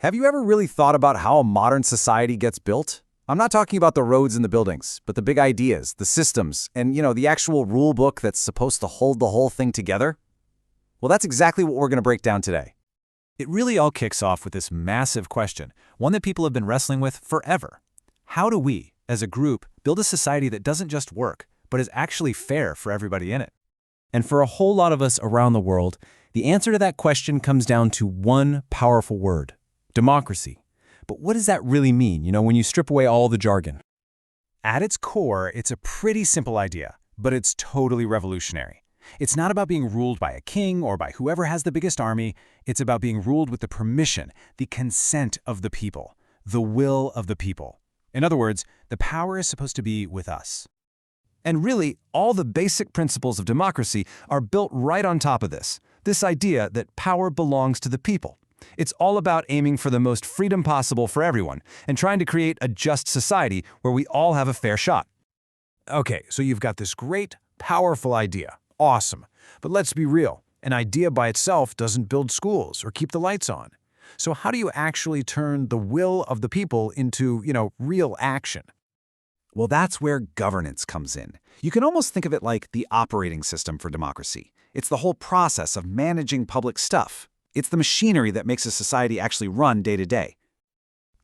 Have you ever really thought about how a modern society gets built? I'm not talking about the roads and the buildings, but the big ideas, the systems, and, the actual rule book that's supposed to hold the whole thing together? Well, that's exactly what we're going to break down today. It really all kicks off with this massive question, one that people have been wrestling with forever. How do we, as a group, build a society that doesn't just work, but is actually fair for everybody in it? And for a whole lot of us around the world, the answer to that question comes down to one powerful word: democracy. But what does that really mean, when you strip away all the jargon? At its core, it's a pretty simple idea, but it's totally revolutionary. It's not about being ruled by a king or by whoever has the biggest army. It's about being ruled with the permission, the consent of the people, the will of the people. In other words, the power is supposed to be with us. And really, all the basic principles of democracy are built right on top of this idea that power belongs to the people. It's all about aiming for the most freedom possible for everyone and trying to create a just society where we all have a fair shot. Okay, so you've got this great, powerful idea. Awesome. But let's be real. An idea by itself doesn't build schools or keep the lights on. So how do you actually turn the will of the people into, real action? Well, that's where governance comes in. You can almost think of it like the operating system for democracy. It's the whole process of managing public stuff. It's the machinery that makes a society actually run day to day.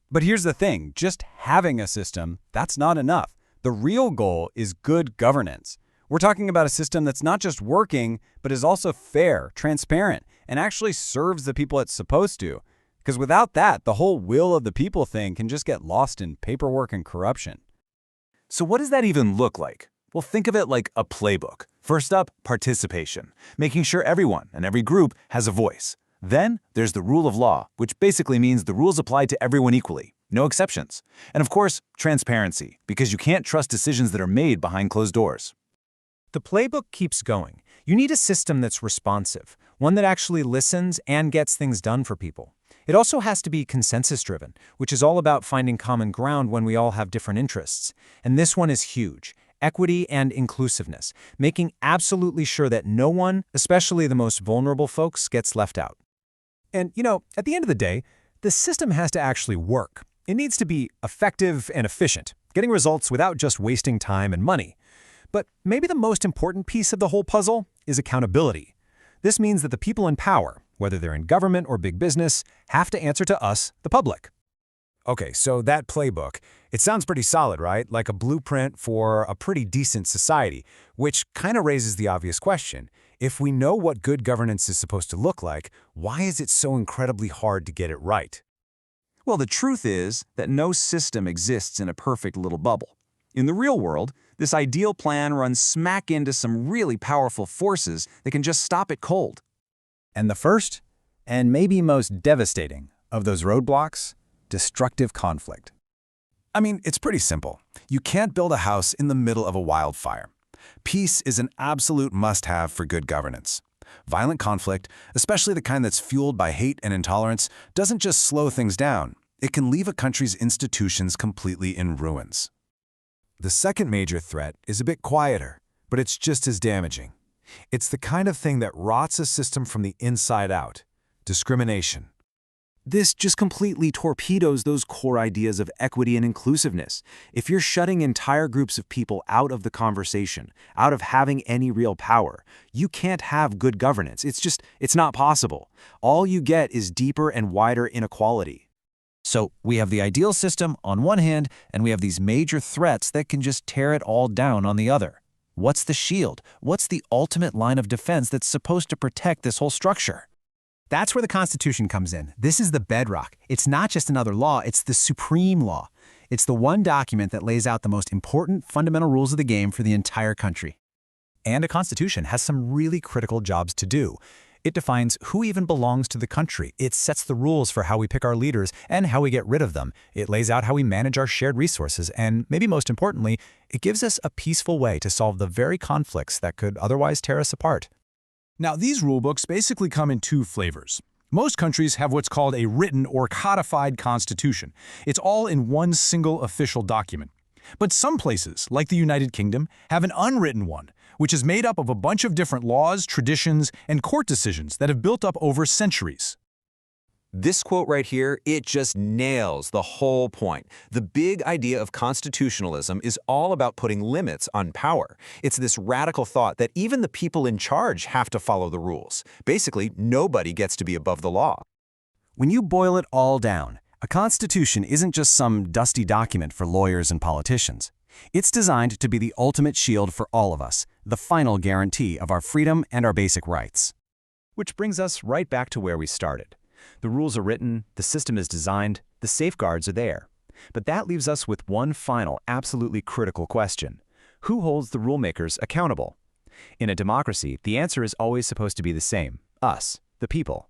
But here's the thing, just having a system, that's not enough. The real goal is good governance. We're talking about a system that's not just working, but is also fair, transparent, and actually serves the people it's supposed to. Because without that, the whole will of the people thing can just get lost in paperwork and corruption. So what does that even look like? Well, think of it like a playbook. First up, participation, making sure everyone and every group has a voice. Then there's the rule of law, which basically means the rules apply to everyone equally, no exceptions. And of course, transparency, because you can't trust decisions that are made behind closed doors. The playbook keeps going. You need a system that's responsive, one that actually listens and gets things done for people. It also has to be consensus-driven, which is all about finding common ground when we all have different interests. And this one is huge: equity and inclusiveness, making absolutely sure that no one, especially the most vulnerable folks, gets left out. And, at the end of the day, the system has to actually work. It needs to be effective and efficient, getting results without just wasting time and money. But maybe the most important piece of the whole puzzle is accountability. This means that the people in power, whether they're in government or big business, have to answer to us, the public. Okay, so that playbook, it sounds pretty solid, right? Like a blueprint for a pretty decent society, which kind of raises the obvious question. If we know what good governance is supposed to look like, why is it so incredibly hard to get it right? Well, the truth is that no system exists in a perfect little bubble. In the real world, this ideal plan runs smack into some really powerful forces that can just stop it cold. And the first, and maybe most devastating, of those roadblocks: destructive conflict. I mean, it's pretty simple. You can't build a house in the middle of a wildfire. Peace is an absolute must-have for good governance. Violent conflict, especially the kind that's fueled by hate and intolerance, doesn't just slow things down. It can leave a country's institutions completely in ruins. The second major threat is a bit quieter, but it's just as damaging. It's the kind of thing that rots a system from the inside out: discrimination. This just completely torpedoes those core ideas of equity and inclusiveness. If you're shutting entire groups of people out of the conversation, out of having any real power, you can't have good governance. It's not possible. All you get is deeper and wider inequality. So we have the ideal system on one hand, and we have these major threats that can just tear it all down on the other. What's the shield? What's the ultimate line of defense that's supposed to protect this whole structure? That's where the Constitution comes in. This is the bedrock. It's not just another law, it's the supreme law. It's the one document that lays out the most important fundamental rules of the game for the entire country. And a constitution has some really critical jobs to do. It defines who even belongs to the country. It sets the rules for how we pick our leaders and how we get rid of them. It lays out how we manage our shared resources. And maybe most importantly, it gives us a peaceful way to solve the very conflicts that could otherwise tear us apart. Now, these rulebooks basically come in two flavors. Most countries have what's called a written or codified constitution. It's all in one single official document. But some places, like the United Kingdom, have an unwritten one, which is made up of a bunch of different laws, traditions, and court decisions that have built up over centuries. This quote right here, it just nails the whole point. The big idea of constitutionalism is all about putting limits on power. It's this radical thought that even the people in charge have to follow the rules. Basically, nobody gets to be above the law. When you boil it all down, a constitution isn't just some dusty document for lawyers and politicians. It's designed to be the ultimate shield for all of us, the final guarantee of our freedom and our basic rights. Which brings us right back to where we started. The rules are written, the system is designed, the safeguards are there. But that leaves us with one final, absolutely critical question. Who holds the rulemakers accountable? In a democracy, the answer is always supposed to be the same: us, the people.